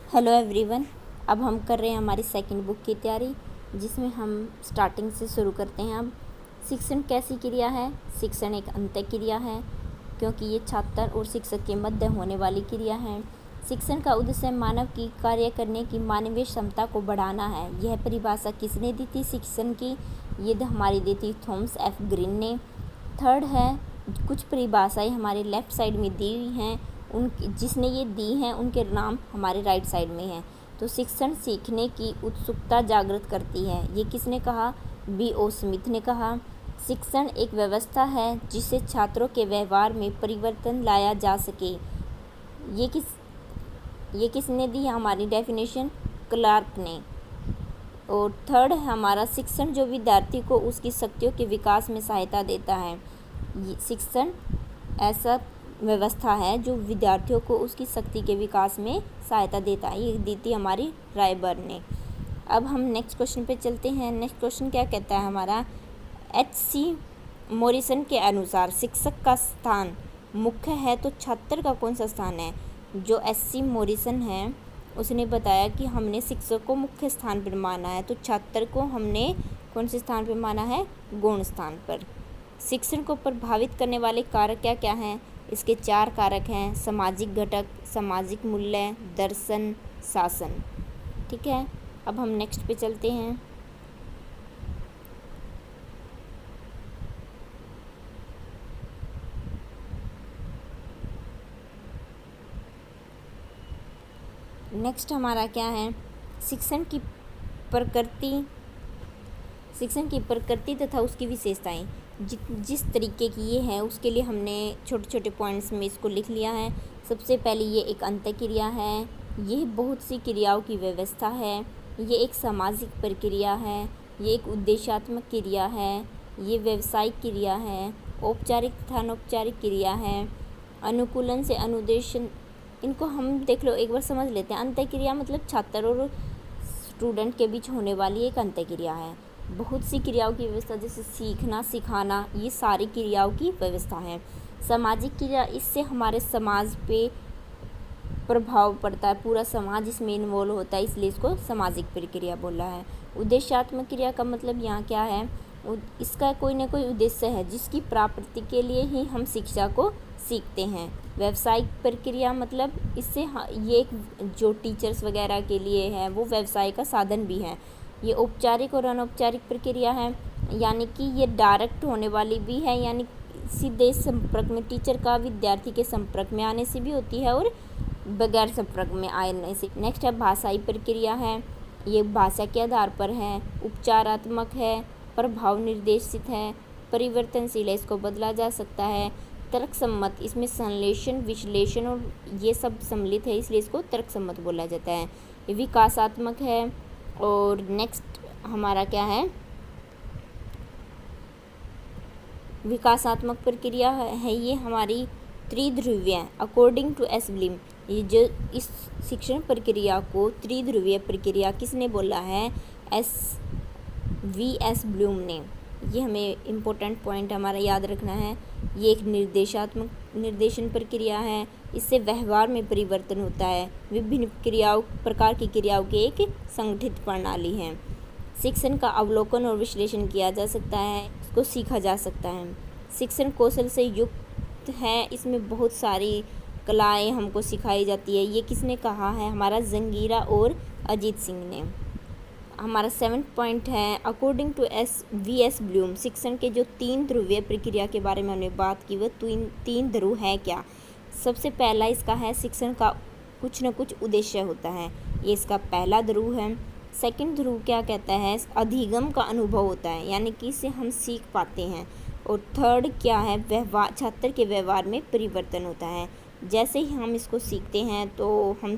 Hello everyone. अब हम कर रहे हैं हमारी सेकंड बुक की तैयारी, जिसमें हम स्टार्टिंग से शुरू करते हैं। अब शिक्षण कैसी क्रिया है? शिक्षण एक अंतः क्रिया है, क्योंकि ये छात्र और शिक्षक के मध्य होने वाली क्रिया है। शिक्षण का उद्देश्य मानव की कार्य करने की मानवीय क्षमता को बढ़ाना है। यह परिभाषा किसने दी थी शिक्षण की? ये हमारी दी थी थॉमस एफ ग्रीन ने। थर्ड है, कुछ परिभाषाएं हमारे लेफ़्ट साइड में दी हुई हैं, उन जिसने ये दी हैं उनके नाम हमारे राइट साइड में हैं। तो शिक्षण सीखने की उत्सुकता जागृत करती है, ये किसने कहा? B.O. स्मिथ ने कहा। शिक्षण एक व्यवस्था है जिससे छात्रों के व्यवहार में परिवर्तन लाया जा सके। ये किसने दी है हमारी डेफिनेशन? क्लार्क ने। और थर्ड है हमारा, शिक्षण जो विद्यार्थी को उसकी शक्तियों के विकास में सहायता देता है। शिक्षण ऐसा व्यवस्था है जो विद्यार्थियों को उसकी शक्ति के विकास में सहायता देता है। ये दी थी हमारी रायबर्न ने। अब हम नेक्स्ट क्वेश्चन पे चलते हैं। नेक्स्ट क्वेश्चन क्या कहता है हमारा? H.C. मॉरिसन के अनुसार शिक्षक का स्थान मुख्य है तो छात्र का कौन सा स्थान है? जो H.C. मॉरिसन है उसने बताया कि हमने शिक्षक को मुख्य स्थान पर माना है, तो छात्र को हमने कौन से स्थान पर माना है? गौण स्थान पर। शिक्षण को प्रभावित करने वाले कारक क्या क्या हैं? इसके 4 कारक हैं: सामाजिक घटक, सामाजिक मूल्य, दर्शन, शासन। ठीक है, अब हम नेक्स्ट पे चलते हैं। नेक्स्ट हमारा क्या है? शिक्षण की प्रकृति तथा उसकी विशेषताएं। जिस तरीके की ये है उसके लिए हमने छोटे छोटे पॉइंट्स में इसको लिख लिया है। सबसे पहले ये एक अंतः क्रिया है, ये बहुत सी क्रियाओं की व्यवस्था है, ये एक सामाजिक प्रक्रिया है, ये एक उद्देश्यात्मक क्रिया है, ये व्यावसायिक क्रिया है, औपचारिक तथा अनौपचारिक क्रिया है, अनुकूलन से अनुदेशन। इनको हम देख लो, एक बार समझ लेते हैं। अंतः क्रिया मतलब छात्र और स्टूडेंट के बीच होने वाली एक अंतः क्रिया है। बहुत सी क्रियाओं की व्यवस्था, जैसे सीखना, सिखाना, ये सारी क्रियाओं की व्यवस्था है। सामाजिक क्रिया, इससे हमारे समाज पे प्रभाव पड़ता है, पूरा समाज इसमें इन्वॉल्व होता है, इसलिए इसको सामाजिक प्रक्रिया बोला है। उद्देश्यात्मक क्रिया का मतलब यहाँ क्या है? इसका कोई ना कोई उद्देश्य है जिसकी प्राप्ति के लिए ही हम शिक्षा को सीखते हैं। व्यावसायिक प्रक्रिया मतलब इससे ये एक जो टीचर्स वगैरह के लिए है वो व्यवसाय का साधन भी है। ये औपचारिक और अनौपचारिक प्रक्रिया है, यानी कि ये डायरेक्ट होने वाली भी है, यानी सीधे संपर्क में टीचर का विद्यार्थी के संपर्क में आने से भी होती है और बगैर संपर्क में आने से। नेक्स्ट है भाषाई प्रक्रिया है, ये भाषा के आधार पर है, उपचारात्मक है, प्रभाव निर्देशित है, परिवर्तनशील है, इसको बदला जा सकता है। तर्क सम्मत, इसमें संश्लेषण, विश्लेषण और ये सब सम्मिलित है, इसलिए इसको तर्क सम्मत बोला जाता है। ये विकासात्मक है। और नेक्स्ट हमारा क्या है? विकासात्मक प्रक्रिया है ये हमारी त्रिध्रुवीय, अकॉर्डिंग टू एस ब्लूम। ये जो इस शिक्षण प्रक्रिया को त्रिध्रुवीय प्रक्रिया किसने बोला है? V.S. ब्लूम ने। ये हमें इम्पोर्टेंट पॉइंट हमारा याद रखना है। ये एक निर्देशन प्रक्रिया है, इससे व्यवहार में परिवर्तन होता है। विभिन्न प्रकार की क्रियाओं की एक संगठित प्रणाली है। शिक्षण का अवलोकन और विश्लेषण किया जा सकता है, इसको सीखा जा सकता है। शिक्षण कौशल से युक्त है, इसमें बहुत सारी कलाएं हमको सिखाई जाती है। ये किसने कहा है? हमारा जंगीरा और अजीत सिंह ने। हमारा 7th पॉइंट है, अकॉर्डिंग टू V.S. ब्लूम। शिक्षण के जो 3 ध्रुवीय प्रक्रिया के बारे में हमने बात की, वह 3 ध्रुव है क्या? सबसे पहला इसका है, शिक्षण का कुछ न कुछ उद्देश्य होता है, ये इसका पहला ध्रुव है। सेकंड ध्रुव क्या कहता है? अधिगम का अनुभव होता है, यानी कि इससे हम सीख पाते हैं। और थर्ड क्या है? छात्र के व्यवहार में परिवर्तन होता है, जैसे ही हम इसको सीखते हैं तो हम